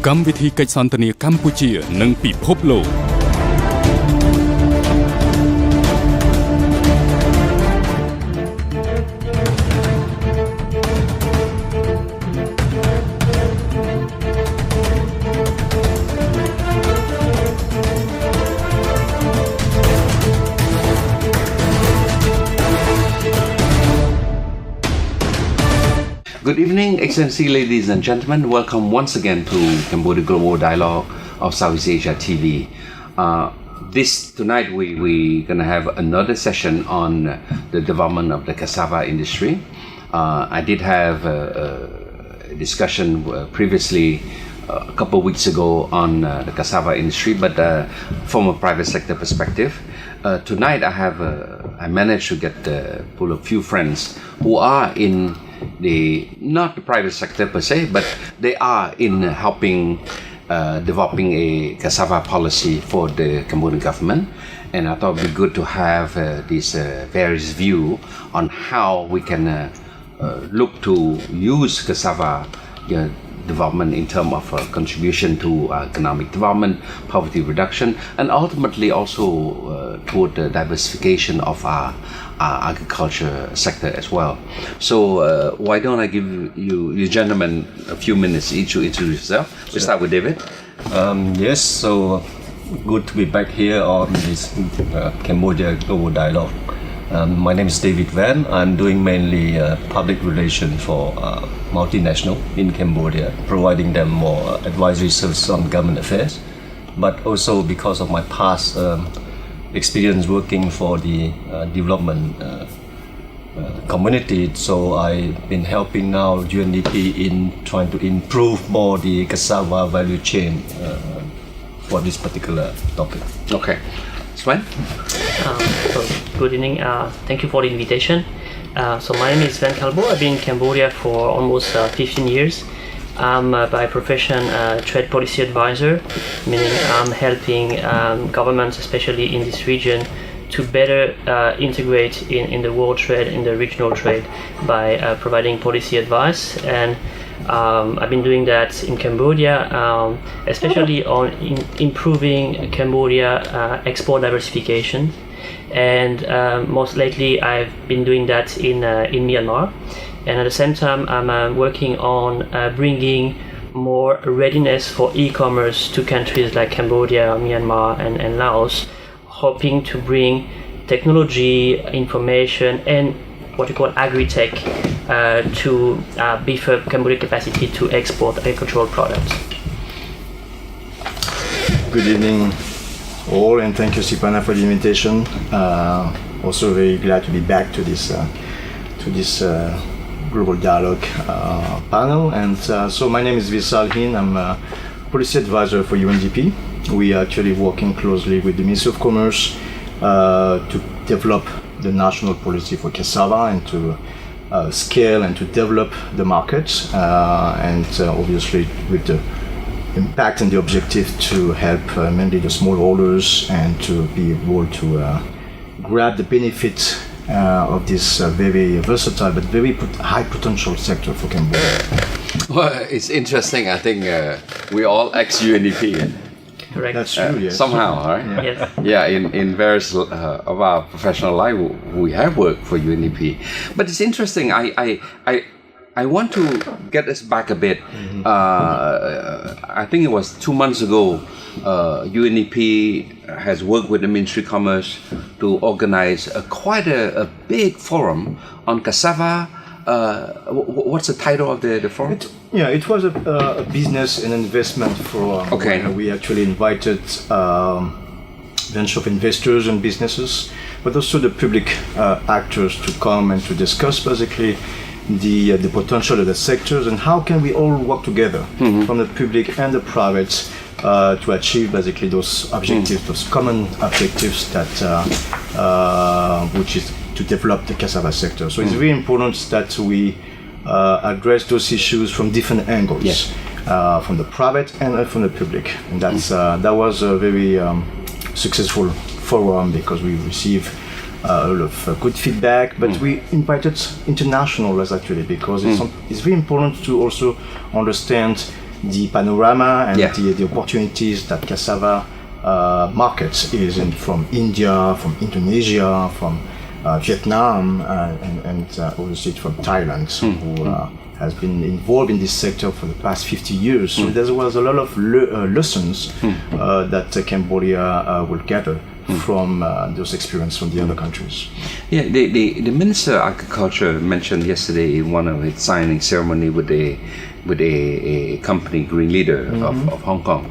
កម្មវិធីកិច្ចសន្ទនាកម្ពុជានិងពិភពលោក Good evening, Excellency, ladies and gentlemen. Welcome once again to Cambodia Global Dialogue of Southeast Asia TV. Tonight we're going to have another session on the development of the cassava industry. I did have a discussion previously a couple of weeks ago on the cassava industry, but from a private sector perspective. Tonight I managed to get pull a few friends who are in not the private sector per se, but they are in helping developing a cassava policy for the Cambodian government, and I thought it would be good to have this various view on how we can look to use cassava development in terms of contribution to economic development, poverty reduction, and ultimately also toward the diversification of our agriculture sector as well. So why don't I give you gentlemen a few minutes each to introduce yourself. We'll start with David. Yes, so good to be back here on this Cambodia Global Dialogue. My name is David Van. I'm doing mainly public relations for multinational in Cambodia, providing them more advisory services on government affairs. But also because of my past experience working for the development community, so I've been helping now UNDP in trying to improve more the cassava value chain for this particular topic. Okay. Sven? So good evening. Thank you for the invitation. So my name is Sven Kalbo. I've been in Cambodia for almost 15 years. I'm by profession trade policy advisor, meaning I'm helping governments, especially in this region, to better integrate in the world trade, in the regional trade, by providing policy advice. And I've been doing that in Cambodia, especially on improving Cambodia export diversification. And most lately, I've been doing that in Myanmar. And at the same time, I'm working on bringing more readiness for e-commerce to countries like Cambodia, Myanmar, and Laos, hoping to bring technology, information, and what we call agri-tech to beef up Cambodia's capacity to export agricultural products. Good evening all, and thank you, Siphana, for the invitation. Also very glad to be back to this Global Dialogue panel. And so my name is Visal Hin. I'm a policy advisor for UNDP. We are actually working closely with the Ministry of Commerce to develop the national policy for cassava and to scale and to develop the market, and obviously with the impact and the objective to help mainly the smallholders and to be able to grab the benefit of this very versatile but very high potential sector for Cambodia. Well, it's interesting. I think we all ex-UNDP. Correct. That's true, yes. Somehow, right? Yes. Yeah, in various of our professional life, we have worked for UNDP. But it's interesting. I want to get us back a bit. I think it was 2 months ago, UNDP has worked with the Ministry of Commerce to organize quite a big forum on cassava. What's the title of the forum? It was a business and investment forum. Okay. We actually invited bunch of investors and businesses, but also the public actors to come and to discuss basically the potential of the sectors and how can we all work together from the public and the private to achieve basically those objectives, those common objectives that which is to develop the cassava sector. So it's very important that we address those issues from different angles, from the private and from the public. And that was a very successful forum because we received a lot of good feedback, but we invited internationals actually because it's very important to also understand the panorama and Yeah. the opportunities that cassava markets is from India, from Indonesia, from Vietnam, and obviously from Thailand, who has been involved in this sector for the past 50 years. So there was a lot of lessons that Cambodia will gather from those experiences from the other countries. Yeah, the Minister of Agriculture mentioned yesterday in one of his signing ceremony with a company, Green Leader of Hong Kong.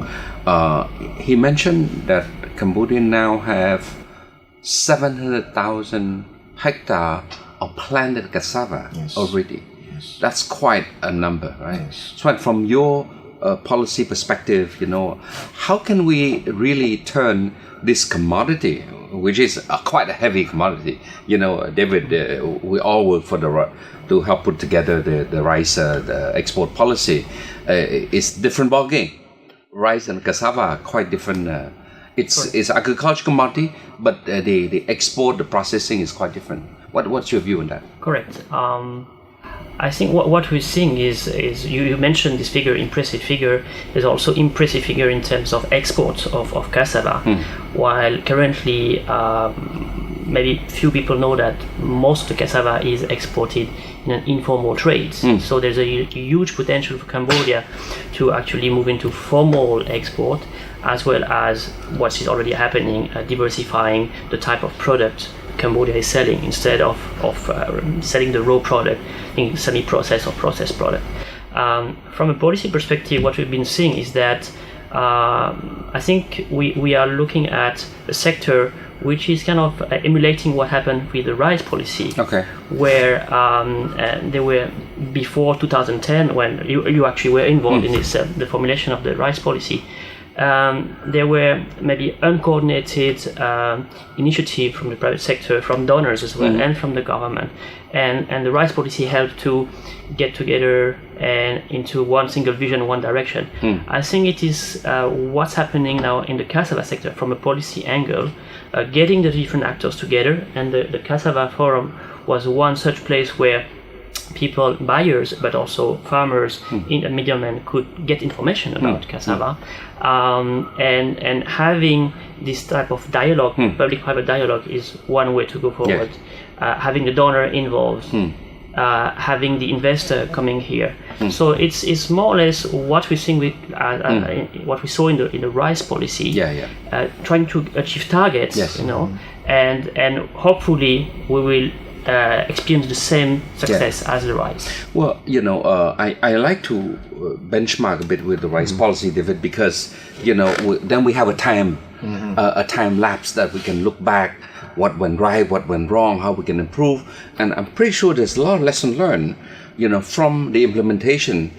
He mentioned that Cambodia now have 700,000 hectares of planted cassava already. Yes. That's quite a number, right? Yes. So from your policy perspective, how can we really turn this commodity, which is quite a heavy commodity, David, we all work to help put together the rice the export policy. It's different ballgame. Rice and cassava are quite different. It's agricultural commodity, but the export, the processing is quite different. What's your view on that? Correct. I think what we're seeing is you mentioned this figure, impressive figure. There's also impressive figure in terms of exports of cassava. While currently, maybe few people know that most of the cassava is exported in an informal trade. So there's a huge potential for Cambodia to actually move into formal export, as well as what is already happening, diversifying the type of product Cambodia is selling instead of selling the raw product in semi-processed or processed product. From a policy perspective, what we've been seeing is that I think we are looking at a sector which is kind of emulating what happened with the rice policy, where they were before 2010, when you actually were involved in this the formulation of the rice policy. There were maybe uncoordinated initiative from the private sector, from donors as well, and from the government. And the rice policy helped to get together and into one single vision, one direction. I think it is what's happening now in the cassava sector from a policy angle, getting the different actors together. And the Cassava Forum was one such place where people, buyers, but also farmers, middlemen could get information about cassava, and having this type of dialogue, public-private dialogue, is one way to go forward. Having the donor involved, having the investor coming here. So it's more or less what we're seeing with what we saw in the rice policy. Trying to achieve targets, and hopefully we will experience the same success as the rice. Well, I like to benchmark a bit with the rice policy, David, because then we have a time lapse that we can look back, what went right, what went wrong, how we can improve, and I'm pretty sure there's a lot of lesson learned, from the implementation.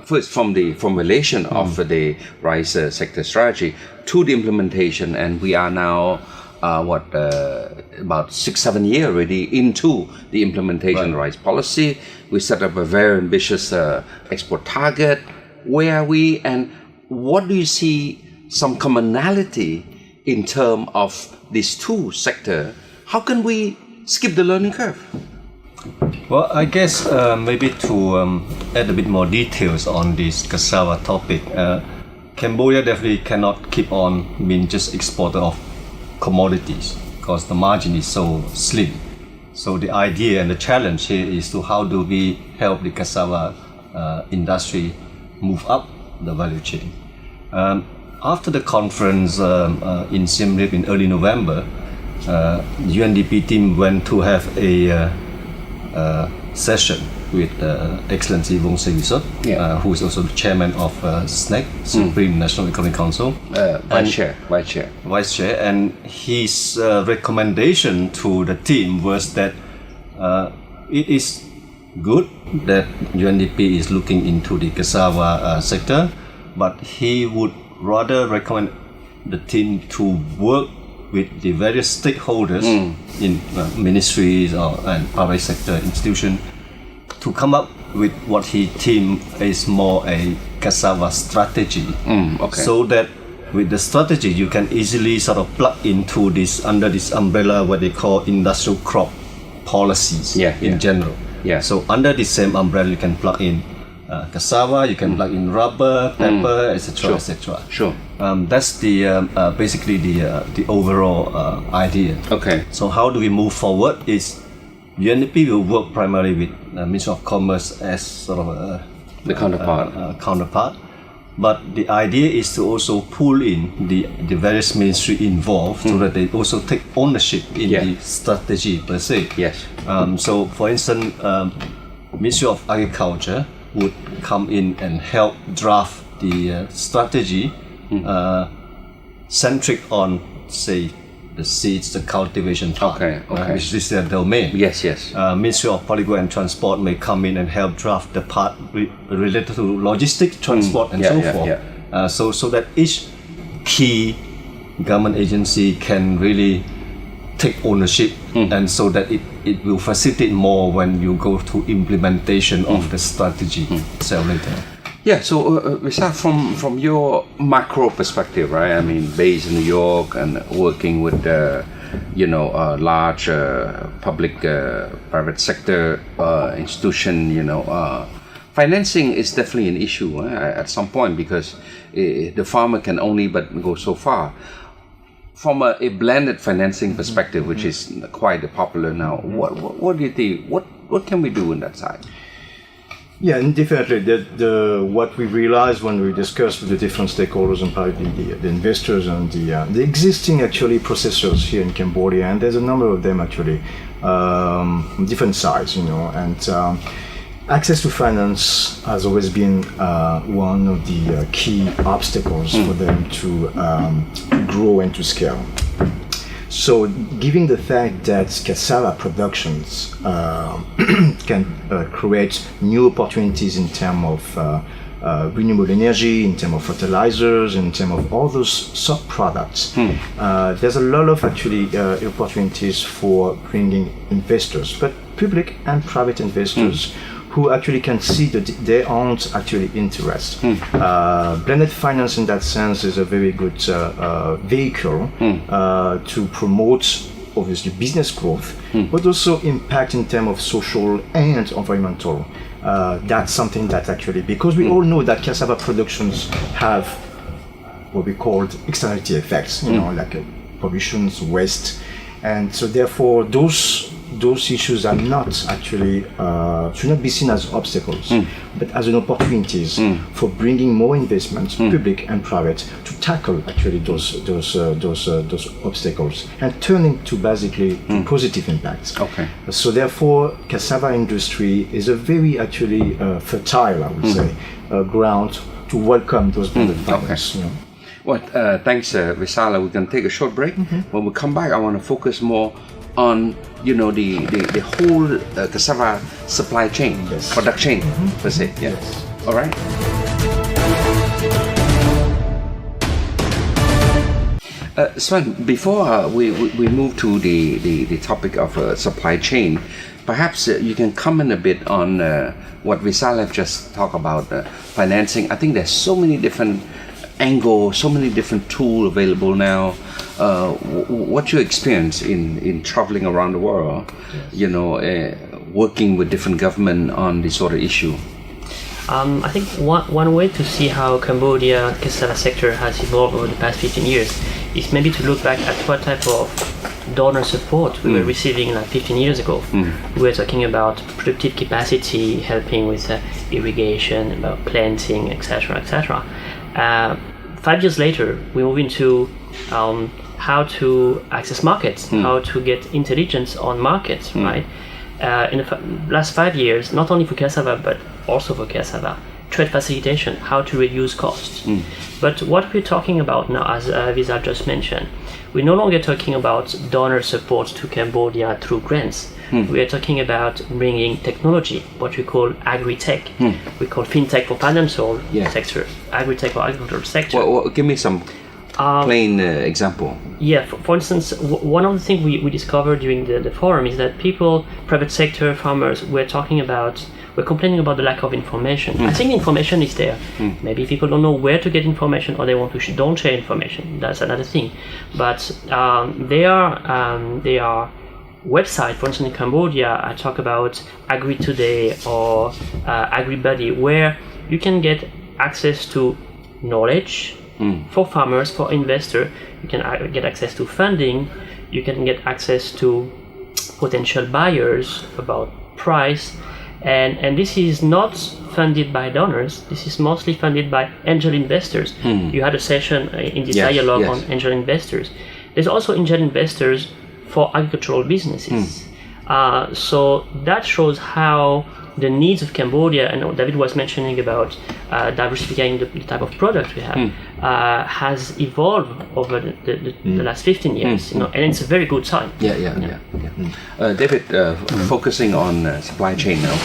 First, from the formulation of the rice sector strategy to the implementation, and we are now about 6-7 years already into the implementation of rice policy. We set up a very ambitious export target. Where are we, and what do you see some commonality in terms of these two sectors? How can we skip the learning curve? Well, I guess maybe to add a bit more details on this cassava topic, Cambodia definitely cannot keep on being just exporter of commodities because the margin is so slim. So the idea and the challenge here is to how do we help the cassava industry move up the value chain. After the conference in Siem Reap in early November, UNDP team went to have a session with Excellency Vong Sevisot, who is also the chairman of SNEC, Supreme National Economic Council. Vice chair. And his recommendation to the team was that it is good that UNDP is looking into the cassava sector, but he would rather recommend the team to work with the various stakeholders in ministries and private sector institutions to come up with what he deemed is more a cassava strategy. So that with the strategy you can easily sort of plug into this, under this umbrella, what they call industrial crop policies in general. So under the same umbrella you can plug in cassava, you can plug in rubber, pepper, etc., etc. Sure. That's the basically the overall idea. Okay. So how do we move forward? Is UNDP will work primarily with Ministry of Commerce as sort of The counterpart. counterpart. But the idea is to also pull in the various ministry involved so that they also take ownership in the strategy per se. Yes. So, for instance, Ministry of Agriculture would come in and help draft the strategy centric on, say, the seeds, the cultivation part, which is their domain. Yes, yes. Ministry of Public Works and Transport may come in and help draft the part related to logistics, transport, and so forth. So that each key government agency can really take ownership, and so that it will facilitate more when you go to implementation of the strategy itself later. Yeah, so Vishal, from your macro perspective, right? I mean, based in New York and working with large public private sector institution, financing is definitely an issue at some point, because the farmer can only but go so far. From a blended financing perspective, which is quite popular now, what do you think? What can we do on that side? Yeah, and definitely. What we realized when we discussed with the different stakeholders and probably the investors and the existing actually processors here in Cambodia, and there's a number of them actually, different size, and access to finance has always been one of the key obstacles for them to grow and to scale. So, given the fact that cassava productions can create new opportunities in terms of renewable energy, in terms of fertilizers, in terms of all those sub-products, there's a lot of actually opportunities for bringing investors, but public and private investors who actually can see that they aren't actually interest. Blended finance in that sense is a very good vehicle to promote obviously business growth, but also impact in terms of social and environmental. That's something that actually, because we all know that cassava productions have what we call externality effects, like pollutions, waste, and so therefore those issues are not actually should not be seen as obstacles, but as an opportunities for bringing more investments, public and private, to tackle actually those obstacles and turn into basically positive impacts. Okay. So therefore, cassava industry is a very actually fertile, I would say, ground to welcome those blended finance. Okay. Well, thanks, Visala. We can take a short break. When we come back, I want to focus more on the whole cassava supply chain, product chain per se. Yeah. Yes. All right. Sven, before we move to the topic of supply chain, perhaps you can comment a bit on what Visal have just talked about, financing. I think there's so many different angles, so many different tools available now. What's your experience in traveling around the world, working with different government on this sort of issue? I think one way to see how Cambodia cassava sector has evolved over the past 15 years is maybe to look back at what type of donor support we were receiving like 15 years ago. We were talking about productive capacity, helping with irrigation, about planting, etc., etc. 5 years later, we move into how to access markets, how to get intelligence on markets, right? In the last 5 years, not only for cassava, but also for cassava, trade facilitation, how to reduce costs. But what we're talking about now, as Visa just mentioned, we're no longer talking about donor support to Cambodia through grants. We are talking about bringing technology, what we call agri-tech. We call fintech for financial sector, agri-tech for agricultural sector. Well, give me some plain example. Yeah, for instance, one of the things we discovered during the forum is that people, private sector, farmers, we're complaining about the lack of information. I think information is there. Maybe people don't know where to get information, or they want to don't share information. That's another thing. But they are website, for instance, in Cambodia, I talk about Agri Today or AgriBuddy, where you can get access to knowledge for farmers, for investors. You can get access to funding. You can get access to potential buyers about price. And this is not funded by donors. This is mostly funded by angel investors. You had a session in this dialogue on angel investors. There's also angel investors for agricultural businesses. So that shows how the needs of Cambodia, and David was mentioning about diversifying the type of product we have, has evolved over the last 15 years. And it's a very good sign. David, focusing on supply chain now,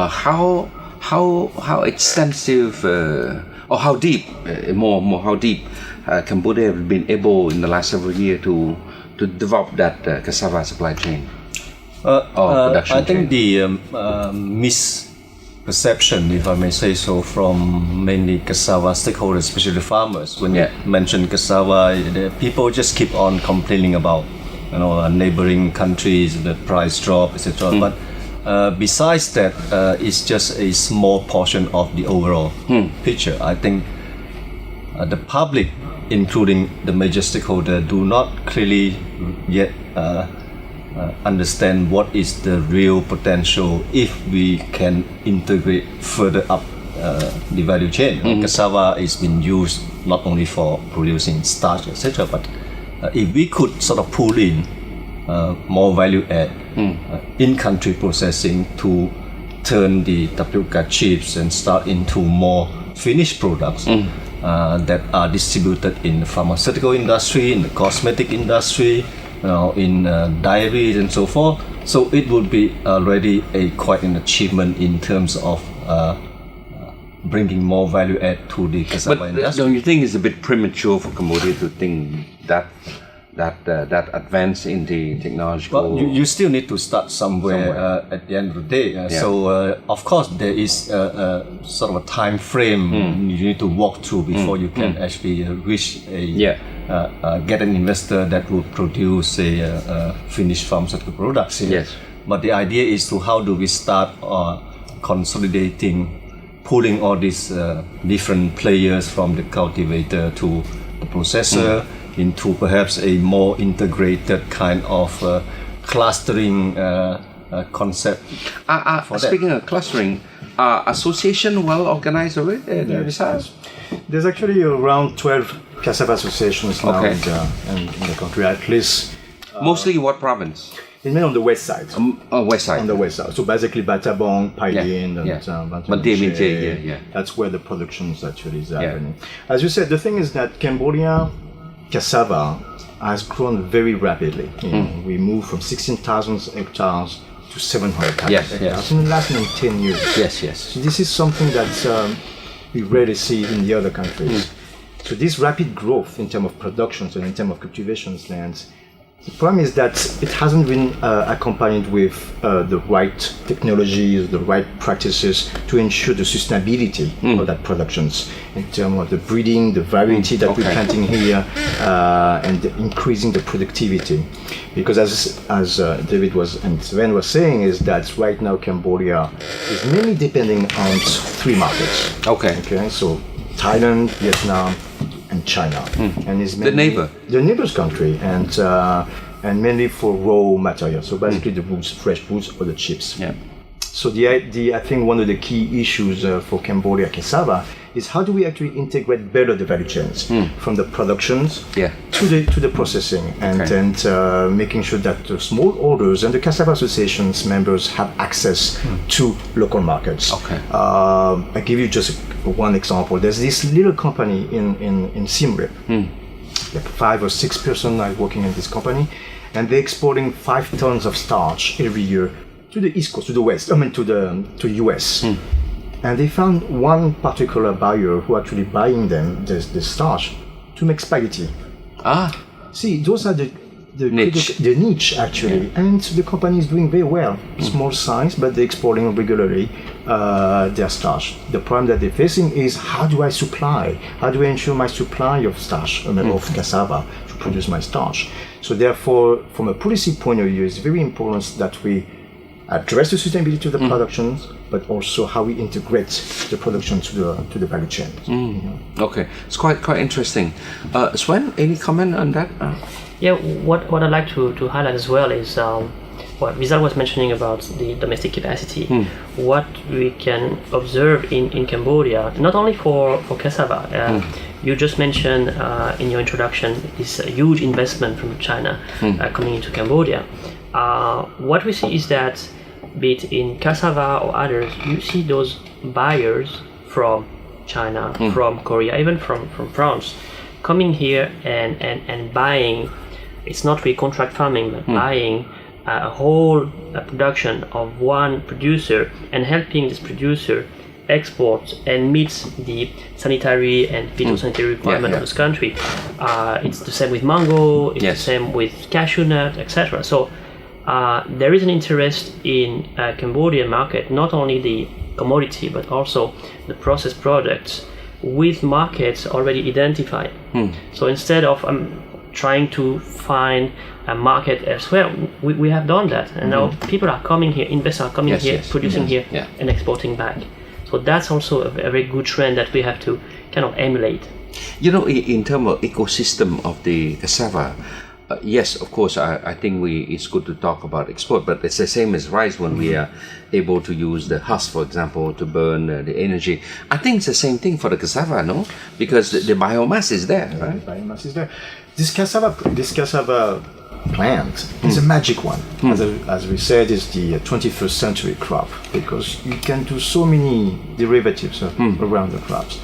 how extensive or how deep, how deep Cambodia have been able in the last several years to develop that cassava supply chain? I think the misperception, if I may say so, from mainly cassava stakeholders, especially farmers, when you mention cassava, the people just keep on complaining about, neighboring countries, the price drop, etc. But besides that, it's just a small portion of the overall picture. I think the public, including the major stakeholder, do not clearly yet understand what is the real potential if we can integrate further up the value chain. Cassava is being used not only for producing starch, etc., but if we could sort of pull in more value add in-country processing to turn the tapioca chips and start into more finished products that are distributed in the pharmaceutical industry, in the cosmetic industry, in dairies and so forth. So it would be already quite an achievement in terms of bringing more value add to the cassava industry. Don't you think it's a bit premature for Cambodia to think that advance in the technological? Well, you still need to start somewhere. At the end of the day. So of course there is a sort of a time frame you need to walk through before you can actually reach get an investor that will produce a finished pharmaceutical products. But the idea is to how do we start consolidating, pulling all these different players from the cultivator to the processor into perhaps a more integrated kind of clustering concept. Speaking of clustering, association well organized already? There's actually around 12 cassava associations now in the country, at least. Mostly what province? It's mainly on the west side. West side. On the west side. So basically Batabong, Pailin, and that's where the productions actually is happening. As you said, the thing is that Cambodia cassava has grown very rapidly. We moved from 16,000 hectares to 700,000 hectares in the last 10 years. So this is something that we rarely see in the other countries. So this rapid growth in terms of productions and in terms of cultivation lands, the problem is that it hasn't been accompanied with the right technologies, the right practices to ensure the sustainability of that productions in terms of the breeding, the variety that we're planting here, and increasing the productivity. Because as David and Sven was saying, is that right now Cambodia is mainly depending on 3 markets. So Thailand, Vietnam, and China, and is the neighbor's country, and mainly for raw material. So basically the roots, fresh roots, or the chips. So I think one of the key issues for Cambodia cassava is how do we actually integrate better the value chains from the productions to the processing, and making sure that the small orders and the cassava associations members have access to local markets. I give you just one example. There's this little company in Siem Reap, like 5 or 6 persons are working in this company, and they're exporting 5 tons of starch every year to the East Coast, to the West, to US. And they found one particular buyer who actually buying them the starch to make spaghetti. See, those are the the niche actually, and the company is doing very well. Small size, but they're exporting regularly their starch. The problem that they're facing is how do I supply? How do I ensure my supply of starch, of cassava to produce my starch? So therefore, from a policy point of view, it's very important that we address the sustainability of the productions, but also how we integrate the production to the value chain. Okay, it's quite interesting. Sven, any comment on that? Yeah, what I'd like to highlight as well is what Rizal was mentioning about the domestic capacity. What we can observe in Cambodia, not only for cassava, you just mentioned in your introduction this huge investment from China coming into Cambodia. What we see is that, be it in cassava or others, you see those buyers from China, from Korea, even from France, coming here and buying. It's not really contract farming, but buying a whole production of one producer and helping this producer export and meet the sanitary and phytosanitary requirement of this country. It's the same with mango, it's the same with cashew nut, etc. So there is an interest in Cambodian market, not only the commodity but also the processed products with markets already identified. So instead of trying to find a market elsewhere, we have done that, and now people are coming here, investors are coming here, producing here and exporting back. So that's also a very good trend that we have to kind of emulate. You know, in terms of ecosystem of the cassava, yes, of course, I think it's good to talk about export, but it's the same as rice when we are able to use the husk, for example, to burn the energy. I think it's the same thing for the cassava, no? Because the biomass is there, right? The biomass is there. This cassava plant is a magic one. As we said, it's the 21st century crop because you can do so many derivatives around the crops.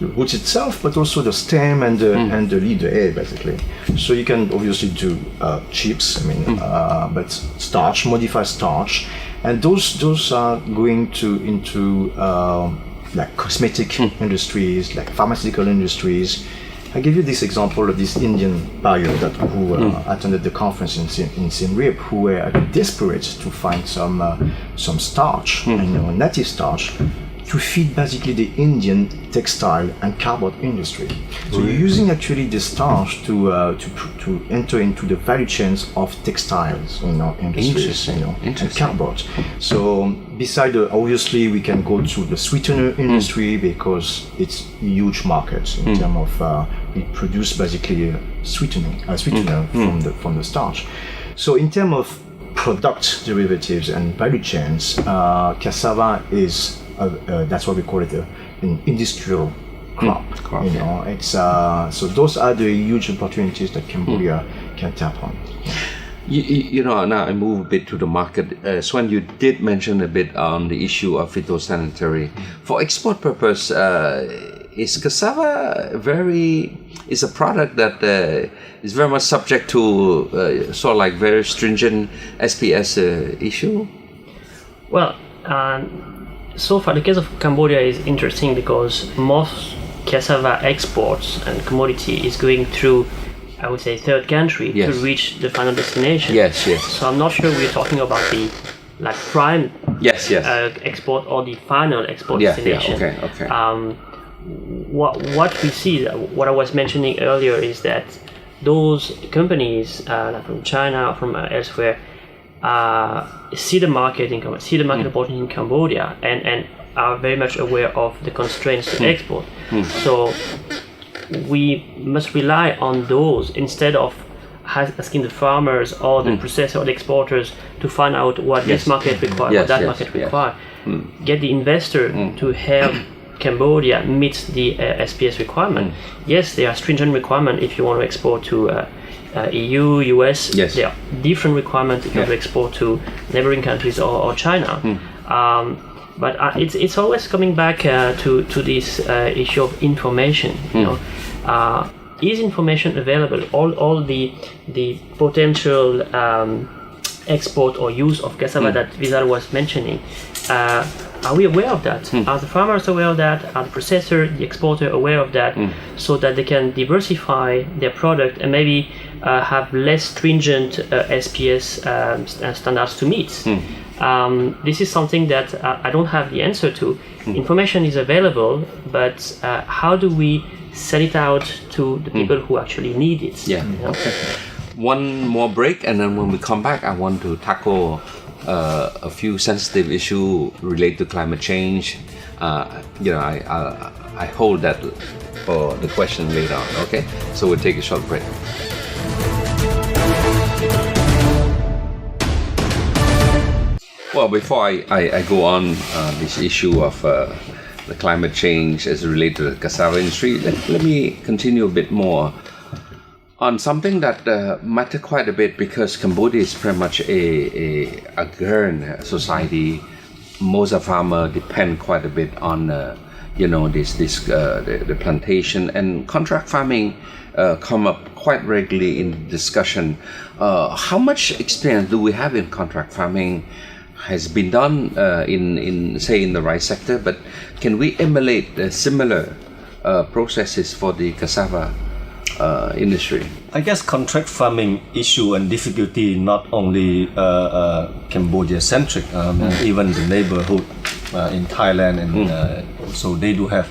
The root itself, but also the stem and the leaf, the head, basically. So you can obviously do chips, but starch, modified starch, and those are going into like cosmetic industries, like pharmaceutical industries. I give you this example of this Indian buyer who attended the conference in Siem Reap, who were desperate to find some starch, native starch, to feed basically the Indian textile and cardboard industry. So you're using actually the starch to enter into the value chains of textiles, industries, and cardboard. So beside obviously we can go to the sweetener industry because it's huge market in terms of we produce basically a sweetener from the starch. So in terms of product derivatives and value chains, cassava is that's why we call it an industrial crop. It's so those are the huge opportunities that Cambodia can tap on. Now I move a bit to the market. Swan, you did mention a bit on the issue of phytosanitary. For export purpose, is cassava is a product that is very much subject to sort of like very stringent SPS issue? Well, so far the case of Cambodia is interesting because most cassava exports and commodity is going through, I would say, third country to reach the final destination. Yes. So I'm not sure we're talking about the prime export or the final export destination. Okay. What we see, what I was mentioning earlier, is that those companies from China or from elsewhere see the market opportunity in Cambodia and are very much aware of the constraints to export. So we must rely on those instead of asking the farmers or the processor or the exporters to find out what this market requires, what that market requires. Get the investor to help Cambodia meet the SPS requirement. Yes, there are stringent requirements if you want to export to EU, US. There are different requirements if you want to export to neighboring countries or China. But it's always coming back to this issue of information. Is information available? All the potential export or use of cassava that Vizal was mentioning. Are we aware of that? Are the farmers aware of that? Are the processor, the exporter aware of that, so that they can diversify their product and maybe have less stringent SPS standards to meet. This is something that I don't have the answer to. Information is available, but how do we sell it out to the people who actually need it? Yeah. You know? Okay. One more break, and then when we come back, I want to tackle a few sensitive issues related to climate change. I hold that for the question later on. Okay, so we'll take a short break. Well, before I go on this issue of the climate change as related to the cassava industry, let me continue a bit more on something that matter quite a bit, because Cambodia is pretty much a agrarian society. Most of farmers depend quite a bit on the plantation, and contract farming come up quite regularly in discussion. How much experience do we have in contract farming? Has been done in the rice sector, but can we emulate similar processes for the cassava industry? I guess contract farming issue and difficulty not only Cambodia centric, even the neighborhood in Thailand, and so they do have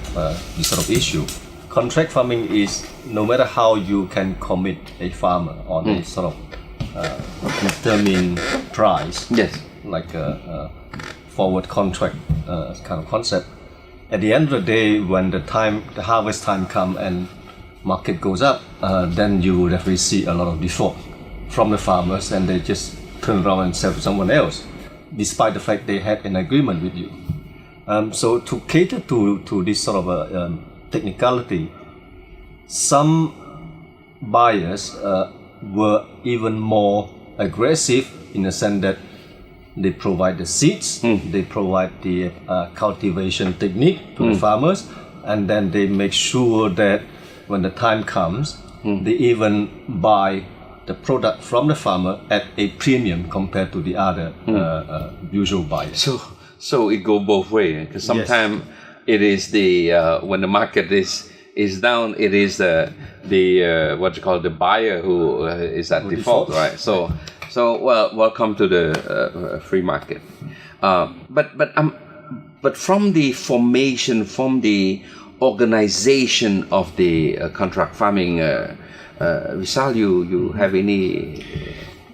this sort of issue. Contract farming is, no matter how you can commit a farmer on a sort of determined price, Yes. like a forward contract kind of concept. At the end of the day, when the harvest time comes and market goes up, then you will definitely see a lot of default from the farmers, and they just turn around and sell to someone else, despite the fact they had an agreement with you. So to cater to this sort of technicality, some buyers were even more aggressive in the sense that they provide the seeds, they provide the cultivation technique to the farmers, and then they make sure that when the time comes, they even buy the product from the farmer at a premium compared to the other usual buyers. So it go both ways, because sometimes it is the when the market is down, it is the buyer who is at default, right? So welcome to the free market. But from the formation, from the organization of the contract farming, Vishal, you have any?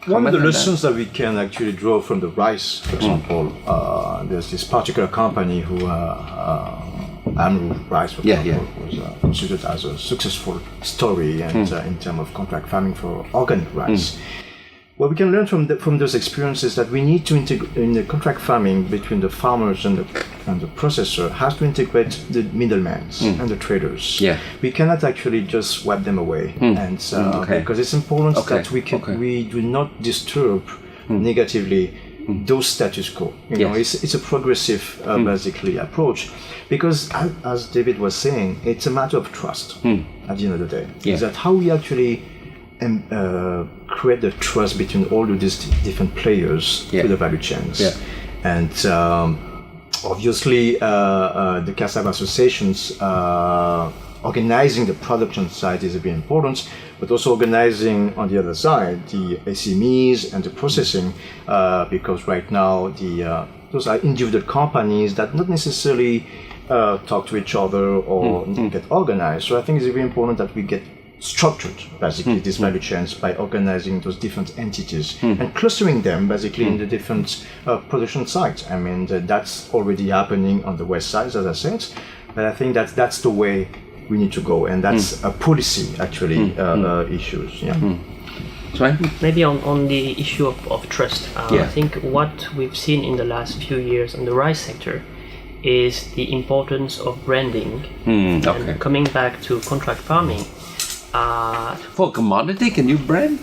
One of the lessons that we can actually draw from the rice, for example, there's this particular company who, Amru Rice, for example, was considered as a successful story and in terms of contract farming for organic rice. What we can learn from those experiences that we need to integrate in the contract farming between the farmers and the processor has to integrate the middlemen and the traders. Yeah. We cannot actually just wipe them away, and because it's important that we do not disturb negatively those status quo. You know, it's a progressive basically approach, because as David was saying, it's a matter of trust at the end of the day. Is that how we actually create the trust between all of these different players through the value chains. And obviously the Cassava associations organizing the production side is very important, but also organizing on the other side the SMEs and the processing, because right now those are individual companies that not necessarily talk to each other or get organized. So I think it's very important that we get structured basically these value chains by organizing those different entities and clustering them basically in the different production sites. I mean that's already happening on the west side, as I said, but I think that's the way we need to go, and that's a policy actually issues. Maybe on the issue of trust, I think what we've seen in the last few years in the rice sector is the importance of branding. And coming back to contract farming, for commodity, can you brand?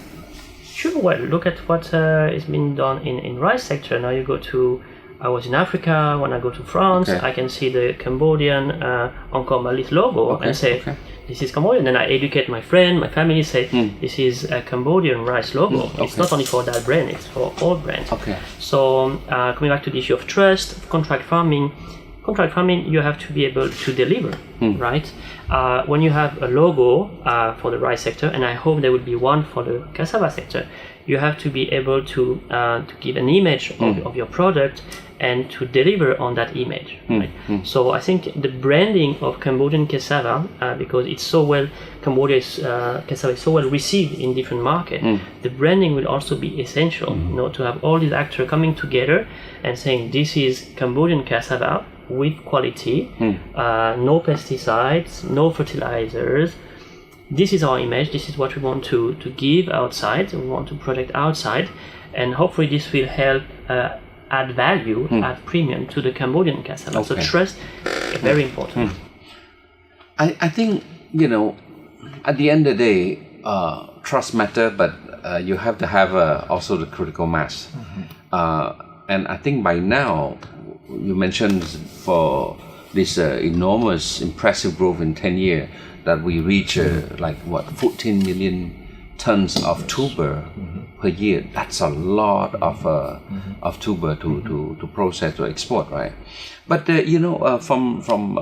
Sure. Well, look at what is being done in rice sector. Now you go to, I was in Africa. When I go to France, I can see the Cambodian Encore Malis logo and say, this is Cambodian. Then I educate my friend, my family, say, this is a Cambodian rice logo. It's not only for that brand, it's for all brands. So coming back to the issue of trust, contract farming, contract farming, you have to be able to deliver, right? When you have a logo for the rice sector, and I hope there will be one for the cassava sector, you have to be able to give an image of your product and to deliver on that image, right? So I think the branding of Cambodian cassava, because it's so well, Cambodia's cassava is so well received in different markets, the branding will also be essential, you know, to have all these actors coming together and saying this is Cambodian cassava with quality, no pesticides, no fertilizers. This is our image, this is what we want to give outside, we want to project outside, and hopefully this will help add value, add premium to the Cambodian cassava. Okay. So trust is very important. I think, you know, at the end of the day, trust matter, but you have to have also the critical mass. And I think by now, you mentioned for this enormous, impressive growth in 10 years, that we reach like what, 14 million tons of tuber per year. That's a lot of tuber to process or export, right? But you know, from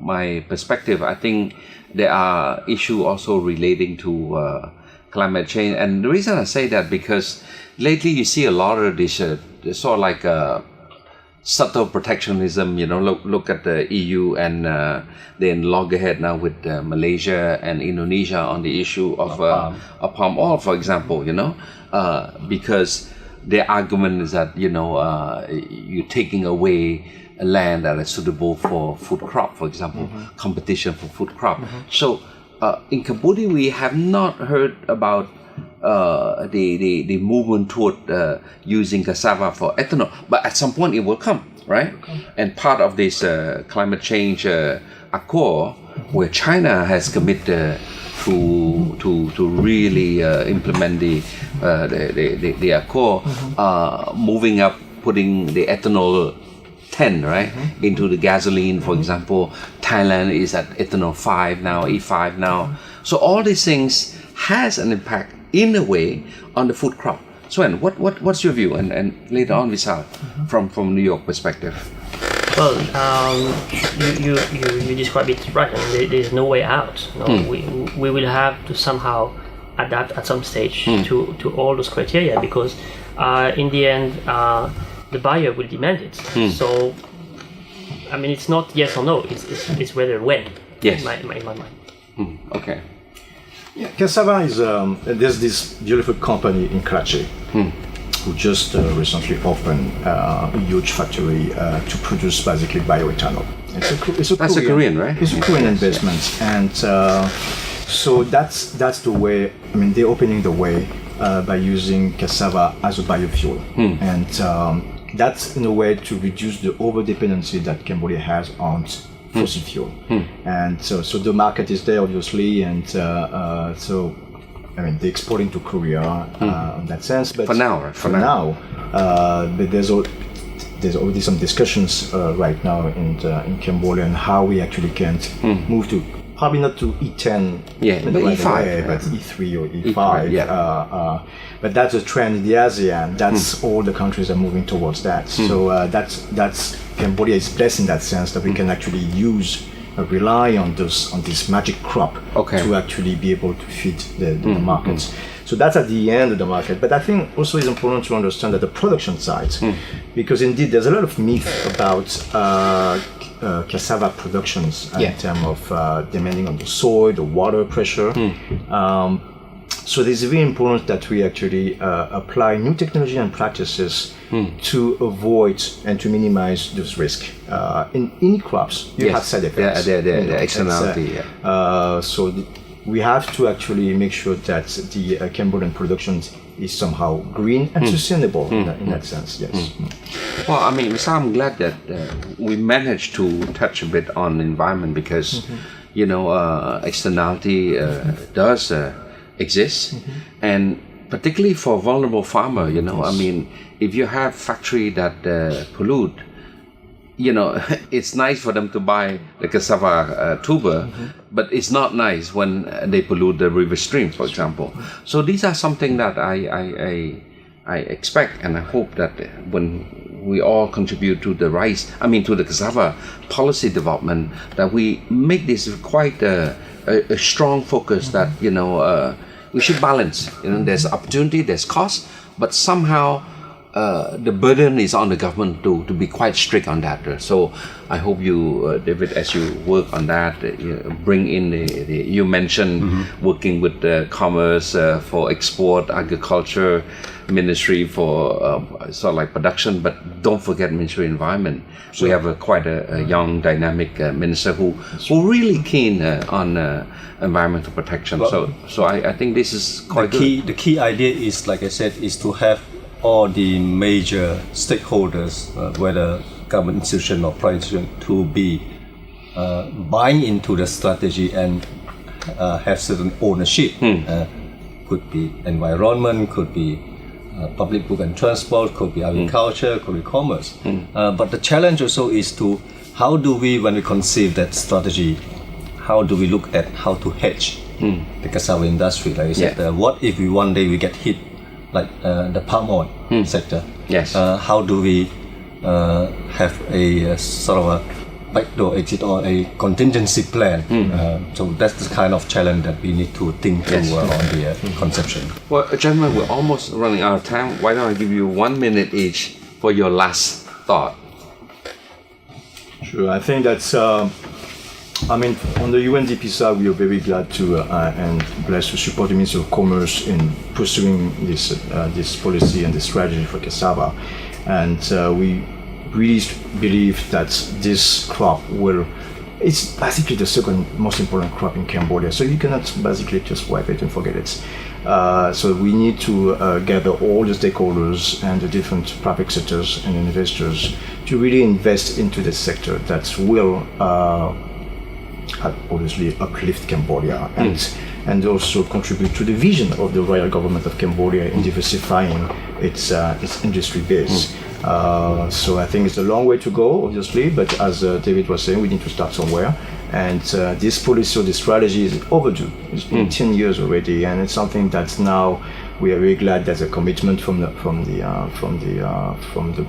my perspective, I think there are issues also relating to climate change. And the reason I say that because lately you see a lot of this sort of like subtle protectionism. You know, look at the EU and then log ahead now with Malaysia and Indonesia on the issue of palm oil, for example. You know, because their argument is that, you know, you're taking away a land that is suitable for food crop, for example, competition for food crop. So in Cambodia, we have not heard about the movement toward using cassava for ethanol, but at some point it will come, right? And part of this climate change accord, where China has committed to really implement the accord, moving up, putting the ethanol 10, right, into the gasoline, for example. Thailand is at ethanol 5 now, E5 now. So all these things has an impact in a way on the food crop. Sven, what's your view? And later on, Vishal, from New York perspective. Well, you describe it right. I mean, there's no way out. No? We will have to somehow adapt at some stage to all those criteria, because in the end, the buyer will demand it. So, I mean, it's not yes or no. It's whether when. Yes. In my mind. Okay. Yeah, cassava is there's this beautiful company in Karachi who just recently opened a huge factory to produce basically bioethanol. That's a Korean, right? It's a Korean investment, and so that's the way. I mean, they're opening the way by using cassava as a biofuel, and that's in a way to reduce the over dependency that Cambodia has on fossil fuel. And so the market is there, obviously, and so I mean, they're exporting to Korea in that sense. But for now, right? For now, but there's already some discussions right now in Cambodia on how we actually can move to, probably not to E10, but right E5, away, but E3 or E5. But that's a trend in the ASEAN. That's all the countries are moving towards that. So that's Cambodia is blessed in that sense that we can actually rely on this magic crop to actually be able to feed the markets. So that's at the end of the market. But I think also it's important to understand that the production side, because indeed there's a lot of myth about cassava productions in terms of demanding on the soil, the water pressure. So it's very important that we actually apply new technology and practices to avoid and to minimize those risks. In any crops, you have side effects. The externality. We have to actually make sure that the Cambodian production is somehow green and sustainable in that sense. Yes. Well, I mean, so I'm glad that we managed to touch a bit on the environment, because you know, externality does exist, and particularly for vulnerable farmer. You know, I mean, if you have factory that pollute, you know, it's nice for them to buy the cassava tuber, but it's not nice when they pollute the river stream, for example. So these are something that I expect, and I hope that when we all contribute to the to the cassava policy development, that we make this quite a strong focus that, we should balance. There's opportunity, there's cost, but somehow the burden is on the government to be quite strict on that. So I hope you, David, as you work on that, bring in you mentioned working with the commerce for export, agriculture ministry for sort of like production, but don't forget Ministry of Environment. Sure. We have quite a young, dynamic minister who really keen on environmental protection. Well, so I think this is quite good. The key idea is, like I said, is to have all the major stakeholders, whether government institution or private institution, to be buying into the strategy and have certain ownership. Could be environment, could be public book and transport, could be agriculture, could be commerce. But the challenge also is to how do we, when we conceive that strategy, how do we look at how to hedge the cassava industry? Like I said, what if one day we get hit like the palm oil sector? Yes. How do we have a sort of a backdoor exit or a contingency plan? So that's the kind of challenge that we need to think through on the conception. Well, gentlemen, we're almost running out of time. Why don't I give you 1 minute each for your last thought? Sure, I think that's on the UNDP side, we are very glad to and blessed to support the Ministry of Commerce in pursuing this policy and this strategy for cassava. And we really believe that this crop it's basically the second most important crop in Cambodia. So you cannot basically just wipe it and forget it. So we need to gather all the stakeholders and the different private sectors and investors to really invest into this sector that will obviously uplift Cambodia and also contribute to the vision of the royal government of Cambodia in diversifying its industry base. So I think it's a long way to go, obviously, but as David was saying, we need to start somewhere. And this policy or this strategy is overdue. It's been 10 years already, and it's something that now we are very glad there's a commitment from the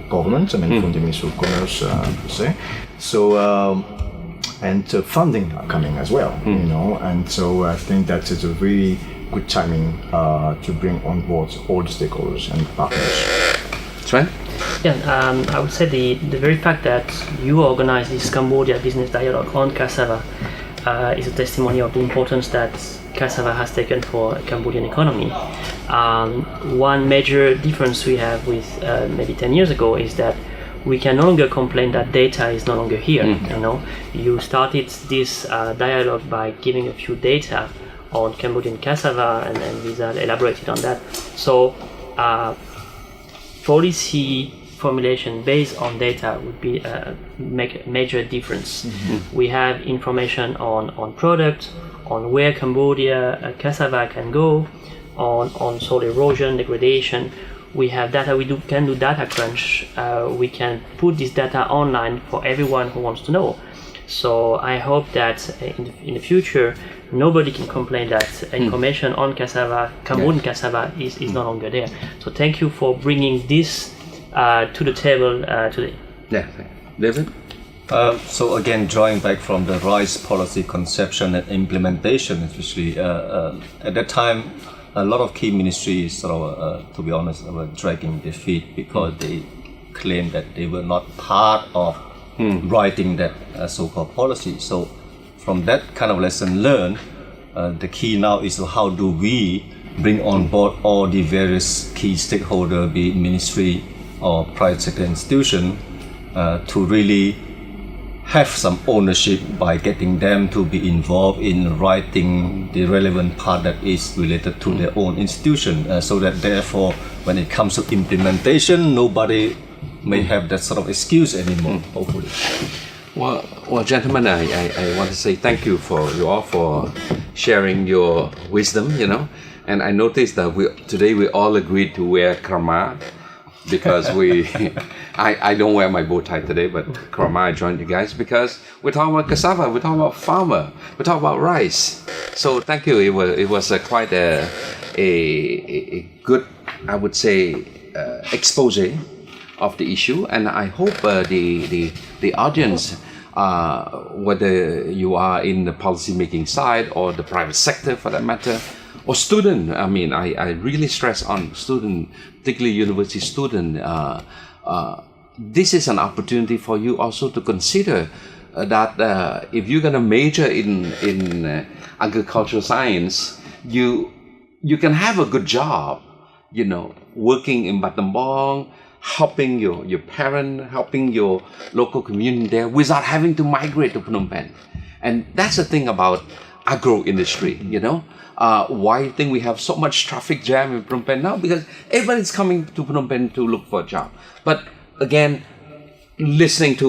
government. From the Ministry of Commerce, per se. So. And funding are coming as well, and so I think that is a very good timing to bring on board all the stakeholders and partners. Sven? Yeah, I would say the very fact that you organize this Cambodia Business Dialogue on cassava is a testimony of the importance that cassava has taken for Cambodian economy. One major difference we have with maybe 10 years ago is that we can no longer complain that data is no longer here. You started this dialogue by giving a few data on Cambodian cassava, and Lisa elaborated on that. So policy formulation based on data would be make a major difference. We have information on product, on where Cambodia cassava can go, on soil erosion, degradation. We have data, can do data crunch. We can put this data online for everyone who wants to know. So I hope that in the future, nobody can complain that information on cassava, Cambodian cassava, is no longer there. So thank you for bringing this to the table today. Yeah, David? So again, drawing back from the rice policy conception and implementation, especially at that time, a lot of key ministries, to be honest, were dragging their feet because they claimed that they were not part of writing that so-called policy. So from that kind of lesson learned, the key now is how do we bring on board all the various key stakeholders, be it ministry or private sector institution, to really have some ownership by getting them to be involved in writing the relevant part that is related to their own institution, so that therefore when it comes to implementation, nobody may have that sort of excuse anymore, hopefully. Well, gentlemen, I want to say thank you for you all for sharing your wisdom, and I noticed that today we all agreed to wear krama, because I don't wear my bow tie today, but krama, I joined you guys because we're talking about cassava, we're talking about farmer, we're talking about rice. So thank you. It was quite a good, I would say, expose of the issue, and I hope the audience, whether you are in the policy making side or the private sector for that matter, or student, I mean, I really stress on student, particularly university student, this is an opportunity for you also to consider that if you're going to major in agricultural science, you can have a good job, you know, working in Battambang, helping your parent, helping your local community there without having to migrate to Phnom Penh. And that's the thing about agro industry, you know. Why I think we have so much traffic jam in Phnom Penh now? Because everybody's coming to Phnom Penh to look for a job. But again, listening to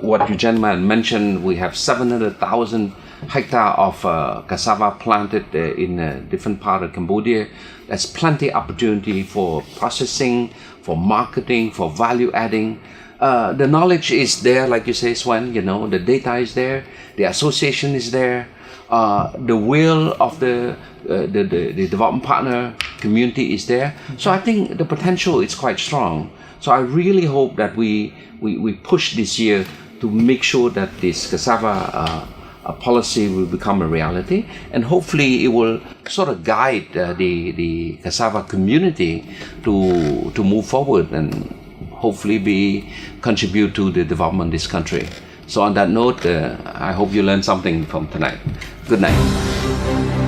what you gentlemen mentioned, we have 700,000 hectares of cassava planted in different parts of Cambodia. There's plenty opportunity for processing, for marketing, for value adding. The knowledge is there, like you say, Swen, you know, the data is there, the association is there, the will of the development partner community is there. So I think the potential is quite strong. So I really hope that we push this year to make sure that this cassava policy will become a reality, and hopefully it will sort of guide the cassava community to move forward and hopefully contribute to the development of this country. So on that note, I hope you learned something from tonight. Good night.